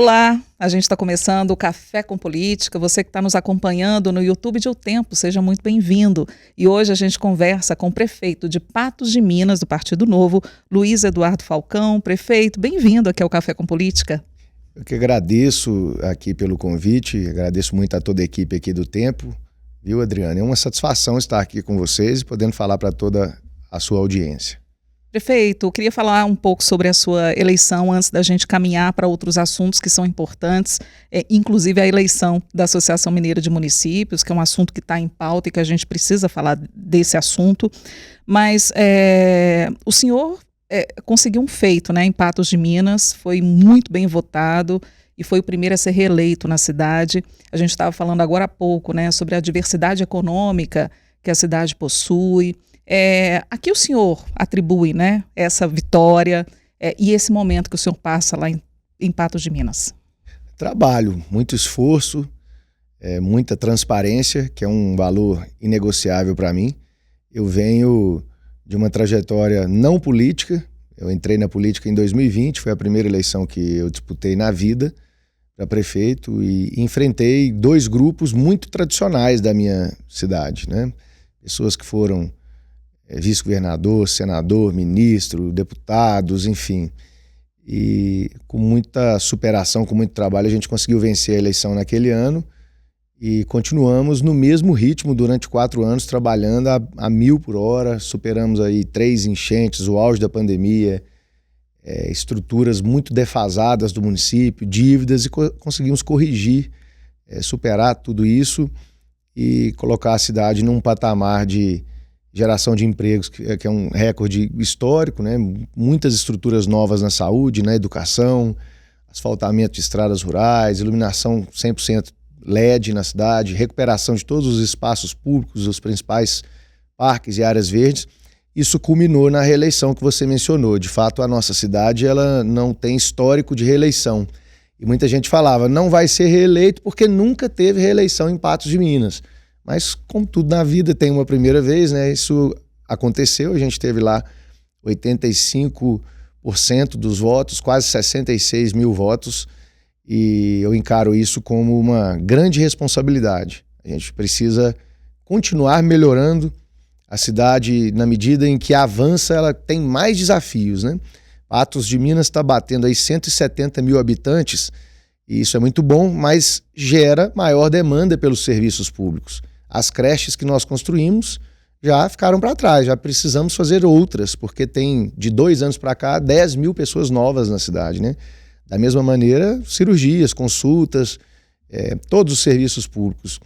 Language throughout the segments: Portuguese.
Olá, a gente está começando o Café com Política. Você que está nos acompanhando no YouTube de O Tempo, seja muito bem-vindo. E hoje a gente conversa com o prefeito de Patos de Minas, do Partido Novo, Luiz Eduardo Falcão. Prefeito, bem-vindo aqui ao Café com Política. Eu que agradeço aqui pelo convite, agradeço muito a toda a equipe aqui do Tempo. Viu, Adriana? É uma satisfação estar aqui com vocês e podendo falar para toda a sua audiência. Prefeito, eu queria falar um pouco sobre a sua eleição antes da gente caminhar para outros assuntos que são importantes, inclusive a eleição da Associação Mineira de Municípios, que é um assunto que está em pauta e que a gente precisa falar desse assunto. Mas o senhor conseguiu um feito, né, em Patos de Minas, foi muito bem votado e foi o primeiro a ser reeleito na cidade. A gente estava falando agora há pouco, né, sobre a diversidade econômica que a cidade possui. Aqui o senhor atribui, né, essa vitória e esse momento que o senhor passa lá em Patos de Minas? Trabalho, muito esforço, muita transparência, que é um valor inegociável para mim. Eu venho de uma trajetória não política. Eu entrei na política em 2020, foi a primeira eleição que eu disputei na vida para prefeito e enfrentei dois grupos muito tradicionais da minha cidade, né? Pessoas que foram vice-governador, senador, ministro, deputados, enfim. E com muita superação, com muito trabalho, a gente conseguiu vencer a eleição naquele ano e continuamos no mesmo ritmo durante 4 anos, trabalhando a 1000 por hora, superamos aí 3 enchentes, o auge da pandemia, estruturas muito defasadas do município, dívidas, e conseguimos corrigir, superar tudo isso e colocar a cidade num patamar de geração de empregos, que é um recorde histórico, né? Muitas estruturas novas na saúde, na educação, asfaltamento de estradas rurais, iluminação 100% LED na cidade, recuperação de todos os espaços públicos, os principais parques e áreas verdes. Isso culminou na reeleição que você mencionou. De fato, a nossa cidade ela não tem histórico de reeleição. E muita gente falava, não vai ser reeleito porque nunca teve reeleição em Patos de Minas. Mas, como tudo na vida, tem uma primeira vez, né? Isso aconteceu, a gente teve lá 85% dos votos, quase 66 mil votos, e eu encaro isso como uma grande responsabilidade. A gente precisa continuar melhorando a cidade na medida em que avança, ela tem mais desafios, né? Patos de Minas está batendo aí 170 mil habitantes, e isso é muito bom, mas gera maior demanda pelos serviços públicos. As creches que nós construímos já ficaram para trás, já precisamos fazer outras, porque tem de 2 anos para cá 10 mil pessoas novas na cidade, né? Da mesma maneira, cirurgias, consultas, todos os serviços públicos.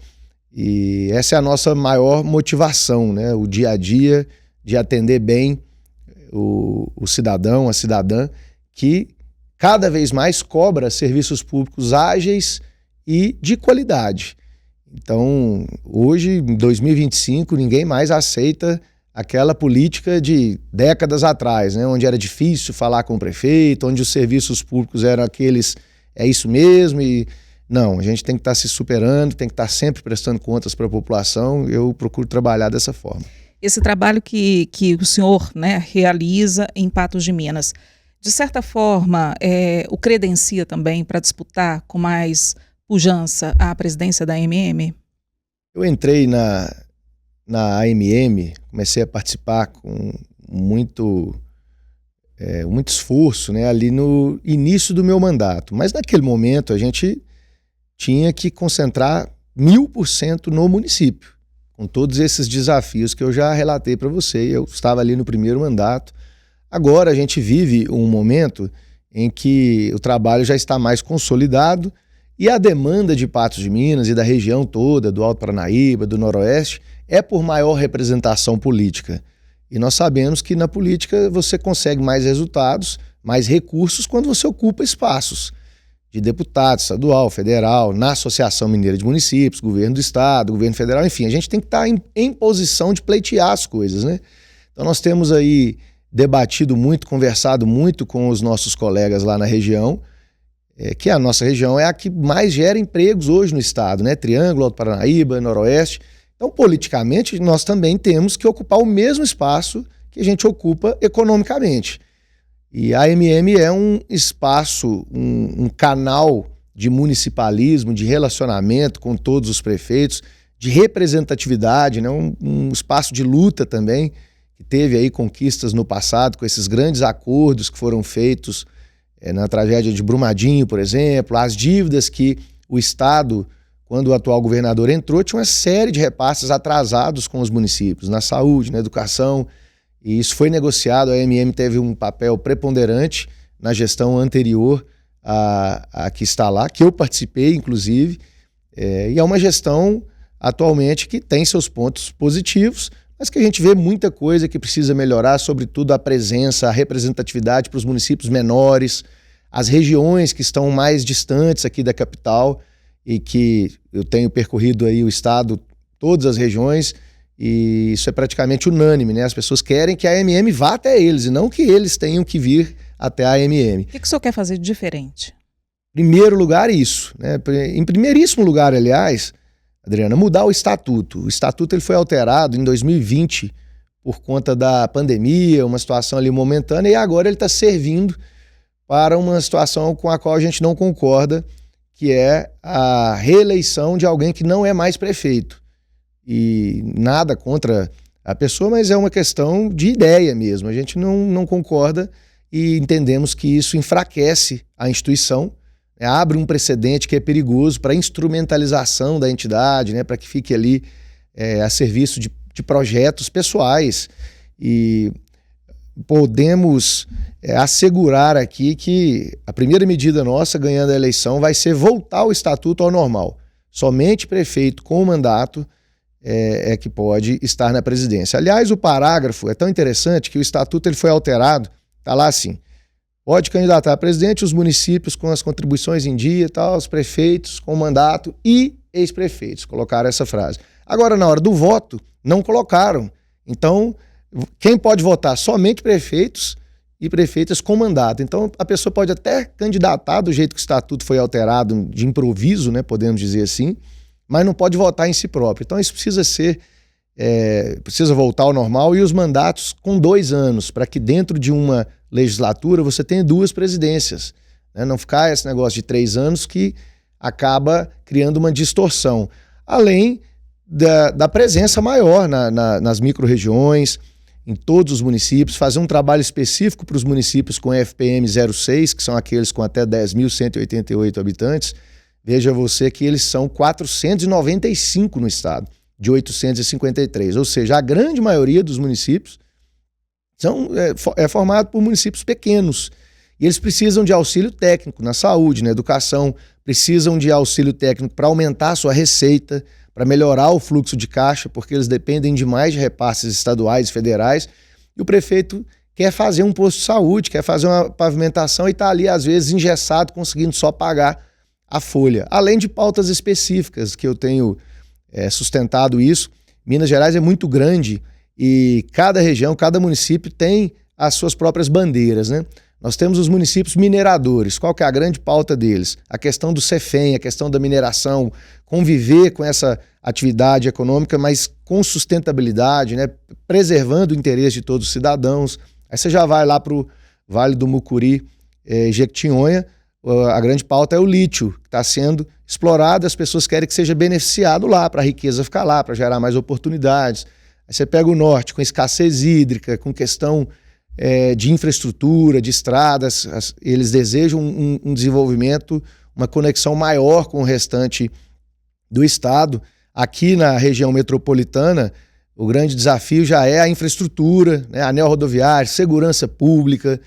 E essa é a nossa maior motivação, né? O dia a dia de atender bem o cidadão, a cidadã, que cada vez mais cobra serviços públicos ágeis e de qualidade. Então, hoje, em 2025, ninguém mais aceita aquela política de décadas atrás, né? Onde era difícil falar com o prefeito, onde os serviços públicos eram aqueles, é isso mesmo, e não, a gente tem que estar se superando, tem que estar sempre prestando contas para a população. Eu procuro trabalhar dessa forma. Esse trabalho que o senhor, né, realiza em Patos de Minas, de certa forma, o credencia também para disputar com mais pujança à presidência da AMM? Eu entrei na AMM, comecei a participar com muito esforço, né, ali no início do meu mandato. Mas naquele momento a gente tinha que concentrar 1000% no município, com todos esses desafios que eu já relatei para você. Eu estava ali no primeiro mandato. Agora a gente vive um momento em que o trabalho já está mais consolidado e a demanda de Patos de Minas e da região toda, do Alto Paranaíba, do Noroeste, é por maior representação política. E nós sabemos que na política você consegue mais resultados, mais recursos quando você ocupa espaços de deputado estadual, federal, na Associação Mineira de Municípios, governo do estado, governo federal, enfim, a gente tem que estar em posição de pleitear as coisas, né? Então nós temos aí debatido muito, conversado muito com os nossos colegas lá na região, que a nossa região é a que mais gera empregos hoje no estado, né? Triângulo, Alto Paranaíba, Noroeste. Então, politicamente, nós também temos que ocupar o mesmo espaço que a gente ocupa economicamente. E a AMM é um espaço, um canal de municipalismo, de relacionamento com todos os prefeitos, de representatividade, né? Um espaço de luta também, que teve aí conquistas no passado com esses grandes acordos que foram feitos na tragédia de Brumadinho, por exemplo, as dívidas que o Estado, quando o atual governador entrou, tinha uma série de repasses atrasados com os municípios, na saúde, na educação, e isso foi negociado. A AMM teve um papel preponderante na gestão anterior a que está lá, que eu participei, inclusive, e é uma gestão atualmente que tem seus pontos positivos, mas que a gente vê muita coisa que precisa melhorar, sobretudo a presença, a representatividade para os municípios menores, as regiões que estão mais distantes aqui da capital, e que eu tenho percorrido aí o estado, todas as regiões, e isso é praticamente unânime, né? As pessoas querem que a AMM vá até eles, e não que eles tenham que vir até a AMM. O que o senhor quer fazer de diferente? Primeiro lugar, isso, né? Em primeiríssimo lugar, aliás, Adriana, mudar o estatuto. O estatuto ele foi alterado em 2020 por conta da pandemia, uma situação ali momentânea, e agora ele está servindo para uma situação com a qual a gente não concorda, que é a reeleição de alguém que não é mais prefeito. E nada contra a pessoa, mas é uma questão de ideia mesmo. A gente não concorda e entendemos que isso enfraquece a instituição, né? Abre um precedente que é perigoso para a instrumentalização da entidade, né? Para que fique ali a serviço de projetos pessoais. E podemos assegurar aqui que a primeira medida nossa, ganhando a eleição, vai ser voltar o estatuto ao normal. Somente prefeito com mandato é que pode estar na presidência. Aliás, o parágrafo é tão interessante que o estatuto ele foi alterado, está lá assim: pode candidatar a presidente os municípios com as contribuições em dia, tal, os prefeitos com mandato e ex-prefeitos. Colocaram essa frase. Agora, na hora do voto, não colocaram. Então, quem pode votar? Somente prefeitos e prefeitas com mandato. Então, a pessoa pode até candidatar do jeito que o estatuto foi alterado, de improviso, né, podemos dizer assim, mas não pode votar em si próprio. Então, isso precisa voltar ao normal, e os mandatos com 2 anos, para que dentro de uma legislatura você tenha 2 presidências, né? Não ficar esse negócio de 3 anos que acaba criando uma distorção. Além da presença maior nas micro-regiões, em todos os municípios, fazer um trabalho específico para os municípios com FPM 06, que são aqueles com até 10.188 habitantes. Veja você que eles são 495 no estado, de 853. Ou seja, a grande maioria dos municípios é formado por municípios pequenos. E eles precisam de auxílio técnico na saúde, na educação, precisam de auxílio técnico para aumentar a sua receita, para melhorar o fluxo de caixa, porque eles dependem demais de repasses estaduais e federais, e o prefeito quer fazer um posto de saúde, quer fazer uma pavimentação e está ali, às vezes, engessado, conseguindo só pagar a folha. Além de pautas específicas, que eu tenho sustentado isso. Minas Gerais é muito grande e cada região, cada município tem as suas próprias bandeiras, né? Nós temos os municípios mineradores. Qual que é a grande pauta deles? A questão do CEFEM, a questão da mineração, conviver com essa atividade econômica, mas com sustentabilidade, né? Preservando o interesse de todos os cidadãos. Aí você já vai lá para o Vale do Mucuri, Jequitinhonha, a grande pauta é o lítio, que está sendo explorado, as pessoas querem que seja beneficiado lá, para a riqueza ficar lá, para gerar mais oportunidades. Aí você pega o norte, com escassez hídrica, com questão de infraestrutura, de estradas, eles desejam um desenvolvimento, uma conexão maior com o restante do estado. Aqui na região metropolitana, o grande desafio já é a infraestrutura, né? Anel rodoviário, segurança pública.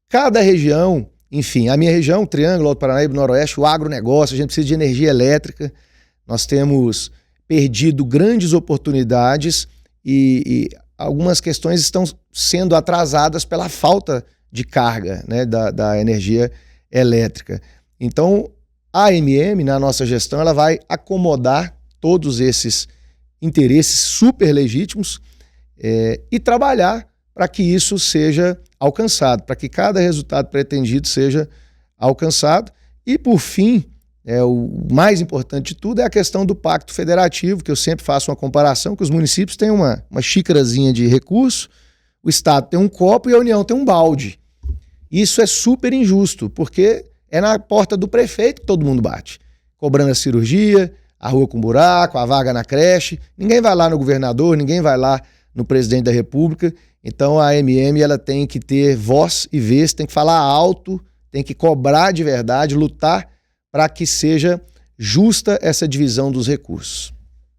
Cada região, enfim, a minha região, Triângulo, Alto Paranaíba, Noroeste, o agronegócio, a gente precisa de energia elétrica. Nós temos perdido grandes oportunidades e algumas questões estão sendo atrasadas pela falta de carga, né, da energia elétrica. Então, a AMM, na nossa gestão, ela vai acomodar todos esses interesses super legítimos e trabalhar para que isso seja alcançado, para que cada resultado pretendido seja alcançado. E, por fim, o mais importante de tudo é a questão do pacto federativo, que eu sempre faço uma comparação, que os municípios têm uma xícarazinha de recurso, o Estado tem um copo e a União tem um balde. Isso é super injusto, porque é na porta do prefeito que todo mundo bate, cobrando a cirurgia, a rua com buraco, a vaga na creche. Ninguém vai lá no governador, ninguém vai lá no presidente da República. Então a AMM ela tem que ter voz e vez, tem que falar alto, tem que cobrar de verdade, lutar para que seja justa essa divisão dos recursos.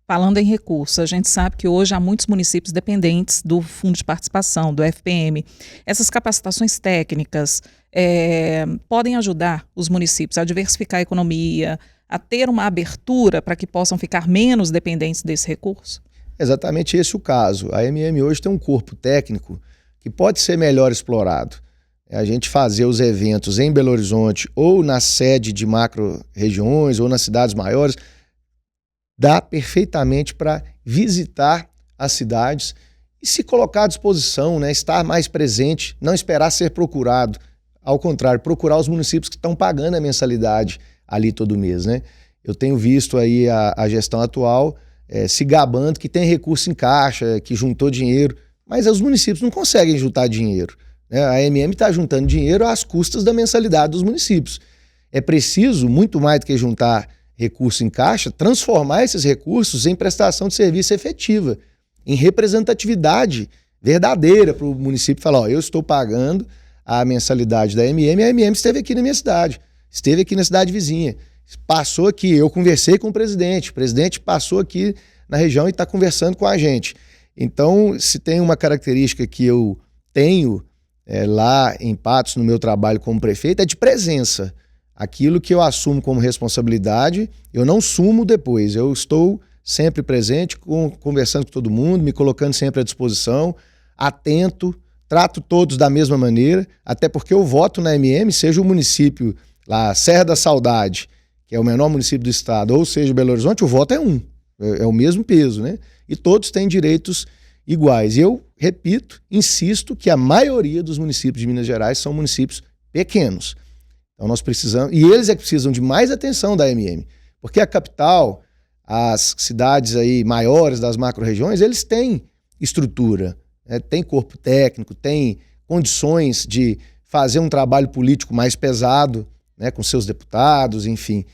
Falando em recursos, a gente sabe que hoje há muitos municípios dependentes do Fundo de Participação, do FPM. Essas capacitações técnicas podem ajudar os municípios a diversificar a economia, a ter uma abertura para que possam ficar menos dependentes desse recurso? Exatamente esse o caso. A AMM hoje tem um corpo técnico que pode ser melhor explorado. A gente fazer os eventos em Belo Horizonte ou na sede de macro-regiões ou nas cidades maiores, dá perfeitamente para visitar as cidades e se colocar à disposição, né? Estar mais presente, não esperar ser procurado. Ao contrário, procurar os municípios que estão pagando a mensalidade ali todo mês, né? Eu tenho visto aí a gestão atual se gabando que tem recurso em caixa, que juntou dinheiro, mas os municípios não conseguem juntar dinheiro, né? A AMM está juntando dinheiro às custas da mensalidade dos municípios. É preciso, muito mais do que juntar recurso em caixa, transformar esses recursos em prestação de serviço efetiva, em representatividade verdadeira para o município falar, ó, eu estou pagando a mensalidade da AMM, a AMM esteve aqui na minha cidade, esteve aqui na cidade vizinha, passou aqui, eu conversei com o presidente passou aqui na região e está conversando com a gente. Então, se tem uma característica que eu tenho lá em Patos, no meu trabalho como prefeito, é de presença. Aquilo que eu assumo como responsabilidade, eu não sumo depois. Eu estou sempre presente, conversando com todo mundo, me colocando sempre à disposição, atento, trato todos da mesma maneira, até porque eu voto na AMM, seja o município lá, Serra da Saudade, que é o menor município do estado, ou seja, Belo Horizonte, o voto é um. É o mesmo peso, né? E todos têm direitos iguais. E eu repito, insisto, que a maioria dos municípios de Minas Gerais são municípios pequenos. Então nós precisamos, e eles é que precisam de mais atenção da AMM, porque a capital, as cidades aí maiores das macro-regiões, eles têm estrutura, né? Tem corpo técnico, tem condições de fazer um trabalho político mais pesado, né? Com seus deputados, enfim.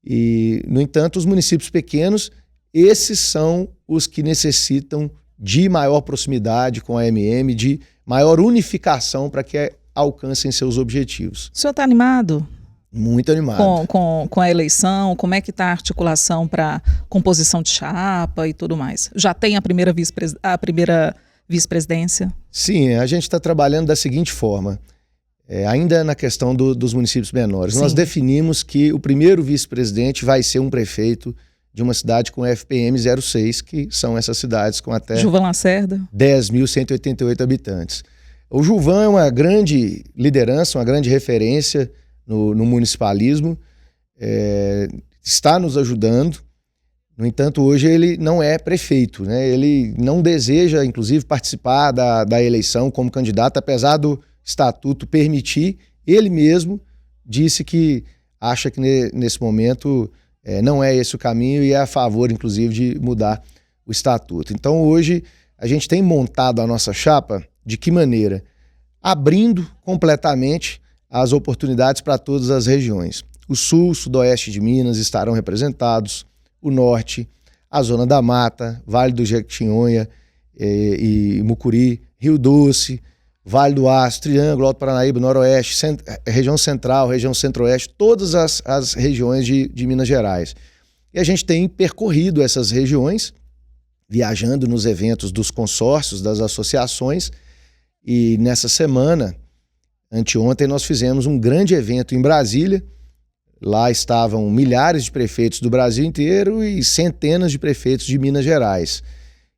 E, no entanto, os municípios pequenos, esses são os que necessitam de maior proximidade com a AMM, de maior unificação para que alcancem seus objetivos. O senhor está animado? Muito animado. Com a eleição, como é que está a articulação para composição de chapa e tudo mais? Já tem a primeira vice-presidência? Sim, a gente está trabalhando da seguinte forma, ainda na questão dos municípios menores. Sim. Nós definimos que o primeiro vice-presidente vai ser um prefeito de uma cidade com FPM 06, que são essas cidades com até Gilvan Lacerda, 10.188 habitantes. O Gilvan é uma grande liderança, uma grande referência no municipalismo, está nos ajudando. No entanto, hoje ele não é prefeito, né? Ele não deseja, inclusive, participar da eleição como candidato, apesar do estatuto permitir. Ele mesmo disse que acha que nesse momento não é esse o caminho e é a favor, inclusive, de mudar o estatuto. Então, hoje, a gente tem montado a nossa chapa de que maneira? Abrindo completamente as oportunidades para todas as regiões. O sul, o sudoeste de Minas estarão representados, o norte, a zona da Mata, Vale do Jequitinhonha e Mucuri, Rio Doce, Vale do Aço, Triângulo, Alto Paranaíba, Noroeste, região central, região centro-oeste, todas as regiões de Minas Gerais. E a gente tem percorrido essas regiões, viajando nos eventos dos consórcios, das associações, e nessa semana, anteontem, nós fizemos um grande evento em Brasília. Lá estavam milhares de prefeitos do Brasil inteiro e centenas de prefeitos de Minas Gerais.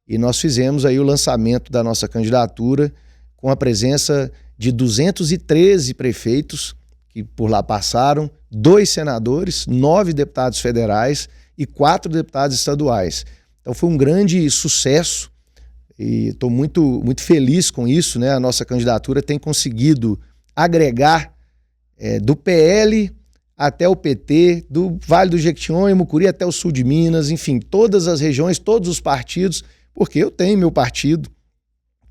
E nós fizemos aí o lançamento da nossa candidatura com a presença de 213 prefeitos que por lá passaram, 2 senadores, 9 deputados federais e 4 deputados estaduais. Então foi um grande sucesso e estou muito, muito feliz com isso, né? A nossa candidatura tem conseguido agregar do PL até o PT, do Vale do Jequitinhonha e Mucuri até o sul de Minas, enfim, todas as regiões, todos os partidos, porque eu tenho meu partido,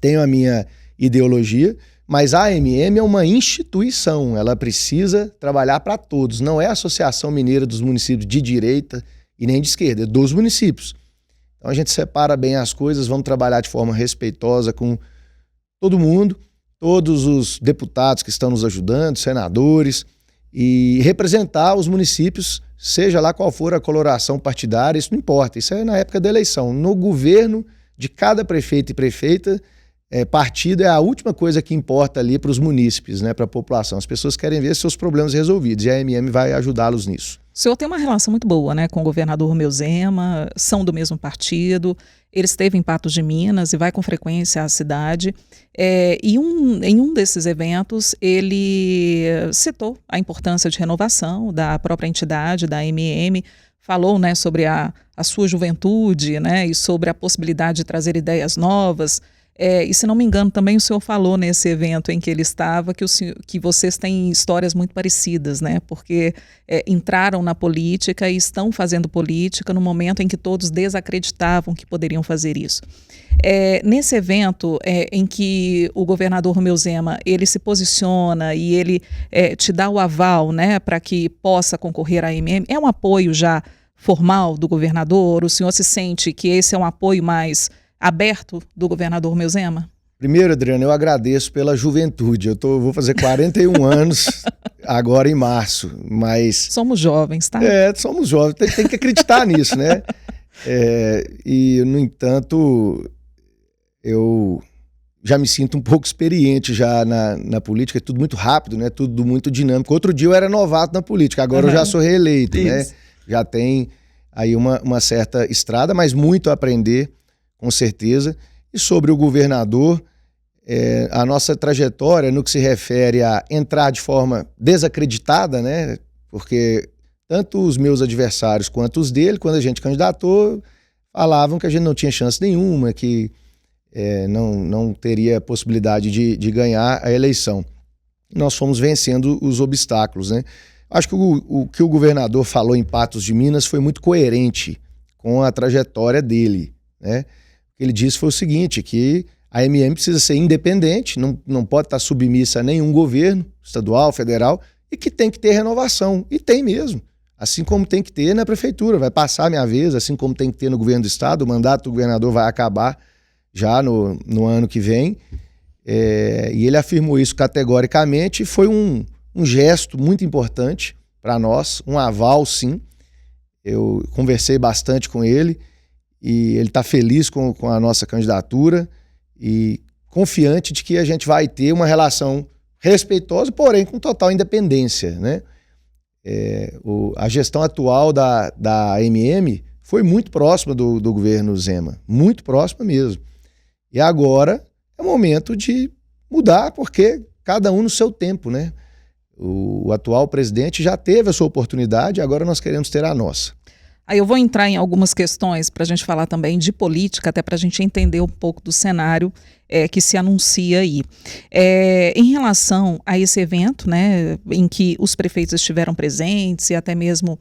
tenho a minha ideologia, Mas a AMM é uma instituição, ela precisa trabalhar para todos. Não é a Associação Mineira dos Municípios de direita e nem de esquerda, é dos municípios. Então a gente separa bem as coisas, vamos trabalhar de forma respeitosa com todo mundo, todos os deputados que estão nos ajudando, senadores, e representar os municípios, seja lá qual for a coloração partidária, isso não importa, isso é na época da eleição. No governo de cada prefeito e prefeita, partido é a última coisa que importa ali para os munícipes, né, para a população. As pessoas querem ver seus problemas resolvidos e a AMM vai ajudá-los nisso. O senhor tem uma relação muito boa, né, com o governador Romeu Zema, são do mesmo partido, ele esteve em Patos de Minas e vai com frequência à cidade. Em um desses eventos, ele citou a importância de renovação da própria entidade, da AMM, falou, né, sobre a sua juventude, né, e sobre a possibilidade de trazer ideias novas. E se não me engano, também o senhor falou nesse evento em que ele estava que vocês têm histórias muito parecidas, né? Porque entraram na política e estão fazendo política no momento em que todos desacreditavam que poderiam fazer isso. Nesse evento em que o governador Romeu Zema ele se posiciona e ele te dá o aval, né, para que possa concorrer à AMM, é um apoio já formal do governador? O senhor se sente que esse é um apoio mais aberto do governador Romeu Zema? Primeiro, Adriana, eu agradeço pela juventude. Vou fazer 41 anos agora em março, mas... Somos jovens, tá? Somos jovens, tem que acreditar nisso, né? No entanto, eu já me sinto um pouco experiente já na política, é tudo muito rápido, né? Tudo muito dinâmico. Outro dia eu era novato na política, agora eu já sou reeleito, né? Já tem aí uma certa estrada, mas muito a aprender, com certeza. E sobre o governador, a nossa trajetória no que se refere a entrar de forma desacreditada, né? Porque tanto os meus adversários quanto os dele, quando a gente candidatou, falavam que a gente não tinha chance nenhuma, que não teria possibilidade de ganhar a eleição. Nós fomos vencendo os obstáculos, né? Acho que o que o governador falou em Patos de Minas foi muito coerente com a trajetória dele, né? O que ele disse foi o seguinte, que a AMM precisa ser independente, não pode estar submissa a nenhum governo, estadual, federal, e que tem que ter renovação. E tem mesmo. Assim como tem que ter na prefeitura, vai passar a minha vez, assim como tem que ter no governo do estado, o mandato do governador vai acabar já no ano que vem. E ele afirmou isso categoricamente, e foi um gesto muito importante para nós, um aval, sim. Eu conversei bastante com ele, e ele está feliz com a nossa candidatura e confiante de que a gente vai ter uma relação respeitosa, porém com total independência, né? A gestão atual da AMM foi muito próxima do governo Zema, muito próxima mesmo. E agora é o momento de mudar, porque cada um no seu tempo, né? O atual presidente já teve a sua oportunidade, agora nós queremos ter a nossa. Aí eu vou entrar em algumas questões para a gente falar também de política, até para a gente entender um pouco do cenário que se anuncia aí. Em relação a esse evento, né, em que os prefeitos estiveram presentes e até mesmo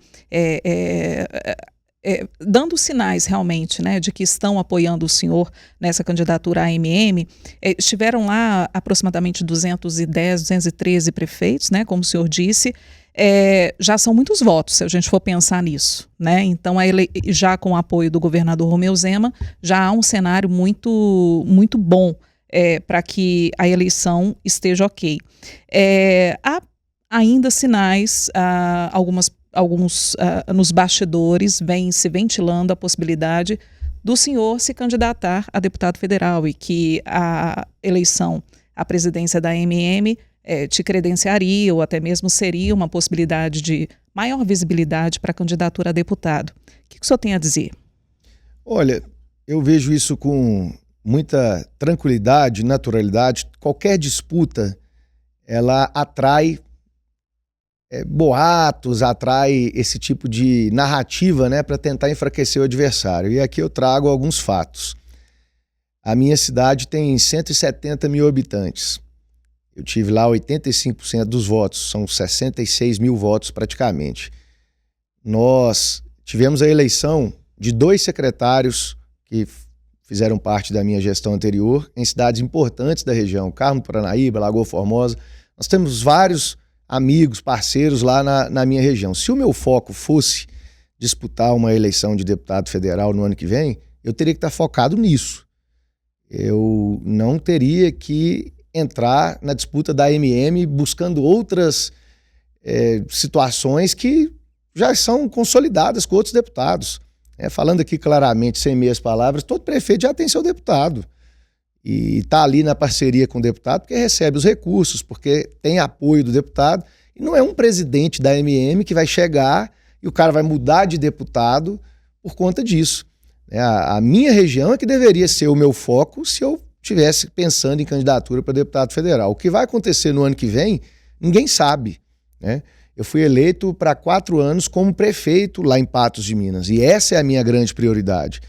dando sinais realmente, né, de que estão apoiando o senhor nessa candidatura à AMM, estiveram lá aproximadamente 210, 213 prefeitos, né, como o senhor disse. Já são muitos votos, se a gente for pensar nisso, né? Então, já com o apoio do governador Romeu Zema, já há um cenário muito, muito bom para que a eleição esteja ok. Há ainda sinais, alguns nos bastidores, vem se ventilando a possibilidade do senhor se candidatar a deputado federal e que a eleição à presidência da AMM te credenciaria ou até mesmo seria uma possibilidade de maior visibilidade para a candidatura a deputado. O que o senhor tem a dizer? Olha, eu vejo isso com muita tranquilidade, naturalidade. Qualquer disputa, ela atrai boatos, atrai esse tipo de narrativa, né, para tentar enfraquecer o adversário. E aqui eu trago alguns fatos. A minha cidade tem 170 mil habitantes. Eu tive lá 85% dos votos, são 66 mil votos praticamente. Nós tivemos a eleição de 2 secretários que fizeram parte da minha gestão anterior, em cidades importantes da região, Carmo do Paranaíba, Lagoa Formosa. Nós temos vários amigos, parceiros lá na minha região. Se o meu foco fosse disputar uma eleição de deputado federal no ano que vem, eu teria que estar focado nisso. Eu não teria que entrar na disputa da AMM buscando outras situações que já são consolidadas com outros deputados. Falando aqui claramente, sem meias palavras, todo prefeito já tem seu deputado. E está ali na parceria com o deputado porque recebe os recursos, porque tem apoio do deputado. E não é um presidente da AMM que vai chegar e o cara vai mudar de deputado por conta disso. A minha região é que deveria ser o meu foco se eu estivesse pensando em candidatura para deputado federal. O que vai acontecer no ano que vem, ninguém sabe, né? Eu fui eleito para 4 anos como prefeito lá em Patos de Minas, e essa é a minha grande prioridade.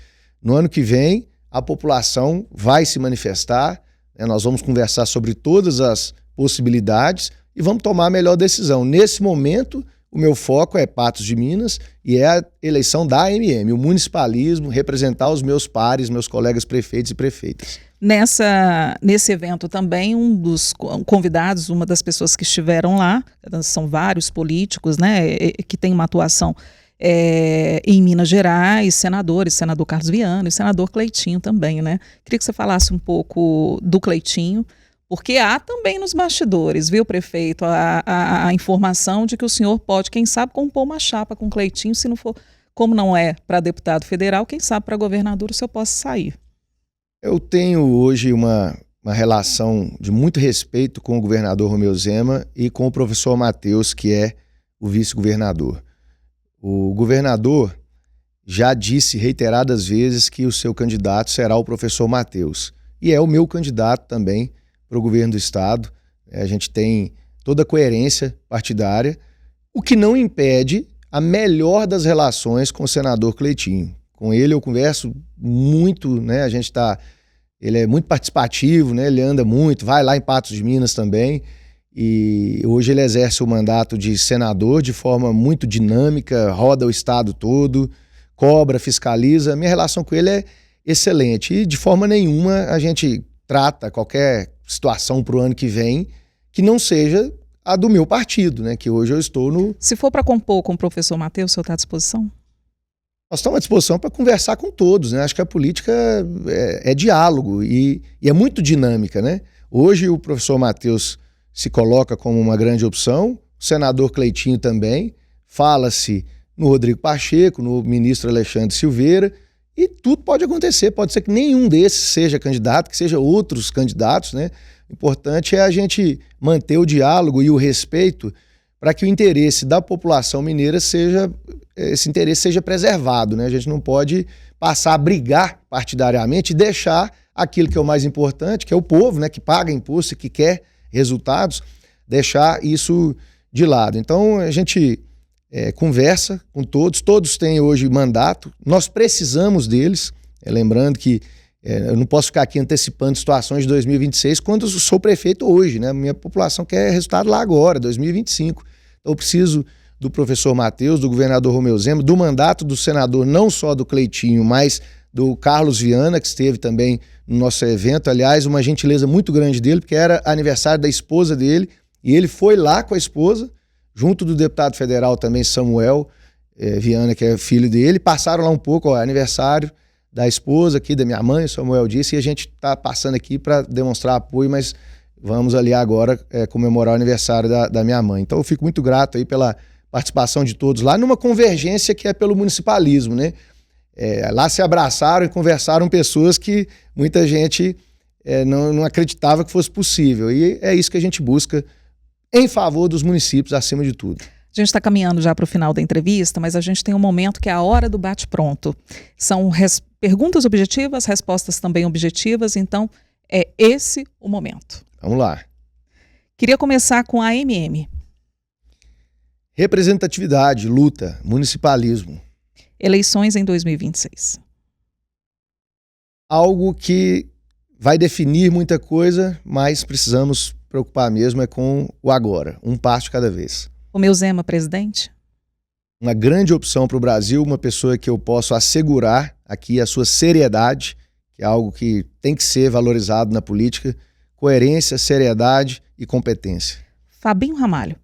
No ano que vem, a população vai se manifestar, né? Nós vamos conversar sobre todas as possibilidades e vamos tomar a melhor decisão. Nesse momento, o meu foco é Patos de Minas e é a eleição da AMM, o municipalismo, representar os meus pares, meus colegas prefeitos e prefeitas. Nesse evento também, um dos convidados, uma das pessoas que estiveram lá, são vários políticos, né, que têm uma atuação em Minas Gerais, senadores, senador Carlos Viana e senador Cleitinho também, né? Queria que você falasse um pouco do Cleitinho, porque há também nos bastidores, viu, prefeito, a informação de que o senhor pode, quem sabe, compor uma chapa com o Cleitinho, se não for, como não é para deputado federal, quem sabe para governador o senhor possa sair. Eu tenho hoje uma relação de muito respeito com o governador Romeu Zema e com o professor Matheus, que é o vice-governador. O governador já disse reiteradas vezes que o seu candidato será o professor Matheus. E é o meu candidato também para o governo do estado. A gente tem toda a coerência partidária, o que não impede a melhor das relações com o senador Cleitinho. Com ele eu converso muito, né? Ele é muito participativo, né? Ele anda muito, vai lá em Patos de Minas também, e hoje ele exerce o mandato de senador de forma muito dinâmica, roda o estado todo, cobra, fiscaliza. Minha relação com ele é excelente e de forma nenhuma a gente trata qualquer situação para o ano que vem que não seja a do meu partido, né? Que hoje eu estou no... Se for para compor com o professor Matheus, o senhor está à disposição? Nós estamos à disposição para conversar com todos, né? Acho que a política é diálogo e é muito dinâmica, né? Hoje o professor Matheus se coloca como uma grande opção, o senador Cleitinho também, fala-se no Rodrigo Pacheco, no ministro Alexandre Silveira, e tudo pode acontecer, pode ser que nenhum desses seja candidato, que seja outros candidatos, né? O importante é a gente manter o diálogo e o respeito para que o interesse da população mineira esse interesse seja preservado, né? A gente não pode passar a brigar partidariamente e deixar aquilo que é o mais importante, que é o povo, né? Que paga imposto e que quer resultados, deixar isso de lado. Então a gente conversa com todos têm hoje mandato, nós precisamos deles, lembrando que eu não posso ficar aqui antecipando situações de 2026 quando eu sou prefeito hoje, né? Minha população quer resultado lá agora, 2025. Então eu preciso do professor Matheus, do governador Romeu Zema, do mandato do senador, não só do Cleitinho, mas do Carlos Viana, que esteve também no nosso evento. Aliás, uma gentileza muito grande dele, porque era aniversário da esposa dele, e ele foi lá com a esposa, junto do deputado federal também, Samuel Viana, que é filho dele, passaram lá um pouco, aniversário da esposa aqui, da minha mãe, o Samuel disse, e a gente está passando aqui para demonstrar apoio, mas vamos ali agora comemorar o aniversário da minha mãe. Então eu fico muito grato aí pela participação de todos lá, numa convergência que é pelo municipalismo, né? Lá se abraçaram e conversaram pessoas que muita gente não acreditava que fosse possível, e é isso que a gente busca em favor dos municípios, acima de tudo. A gente está caminhando já para o final da entrevista, mas a gente tem um momento que é a hora do bate-pronto. São perguntas objetivas, respostas também objetivas, então é esse o momento. Vamos lá. Queria começar com a AMM. Representatividade, luta, municipalismo. Eleições em 2026. Algo que vai definir muita coisa, mas precisamos preocupar mesmo é com o agora, um passo de cada vez. Romeu Zema, presidente? Uma grande opção para o Brasil, uma pessoa que eu posso assegurar aqui a sua seriedade, que é algo que tem que ser valorizado na política: coerência, seriedade e competência. Fabinho Ramalho.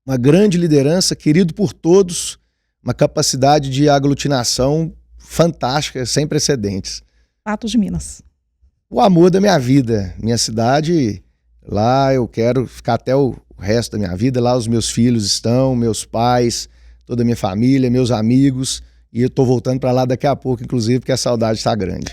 Uma grande liderança, querido por todos, uma capacidade de aglutinação fantástica, sem precedentes. Patos de Minas. O amor da minha vida, minha cidade, lá eu quero ficar até o resto da minha vida, lá os meus filhos estão, meus pais, toda a minha família, meus amigos, e eu tô voltando para lá daqui a pouco, inclusive, porque a saudade está grande.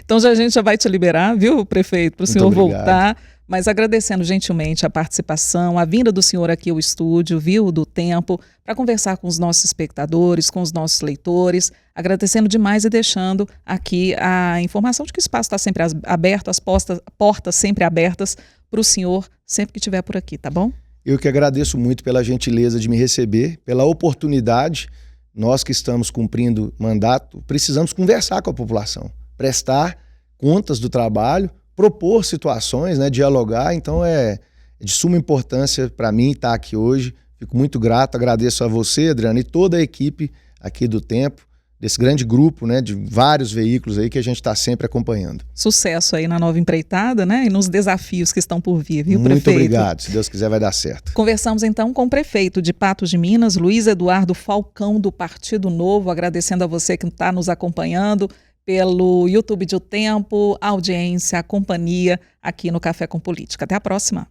Então a gente já vai te liberar, viu, prefeito, para o senhor obrigado. Voltar, mas agradecendo gentilmente a participação, a vinda do senhor aqui ao estúdio, viu, do Tempo, para conversar com os nossos espectadores, com os nossos leitores, agradecendo demais e deixando aqui a informação de que o espaço está sempre aberto, as portas sempre abertas para o senhor, sempre que estiver por aqui, tá bom? Eu que agradeço muito pela gentileza de me receber, pela oportunidade. Nós que estamos cumprindo mandato, precisamos conversar com a população, prestar contas do trabalho, propor situações, né, dialogar. Então é de suma importância para mim estar aqui hoje. Fico muito grato, agradeço a você, Adriano, e toda a equipe aqui do Tempo, desse grande grupo, né, de vários veículos aí que a gente está sempre acompanhando. Sucesso aí na nova empreitada, né, e nos desafios que estão por vir, viu, prefeito? Muito obrigado, se Deus quiser vai dar certo. Conversamos então com o prefeito de Patos de Minas, Luiz Eduardo Falcão, do Partido Novo, agradecendo a você que está nos acompanhando pelo YouTube de O Tempo, a audiência, a companhia aqui no Café com Política. Até a próxima.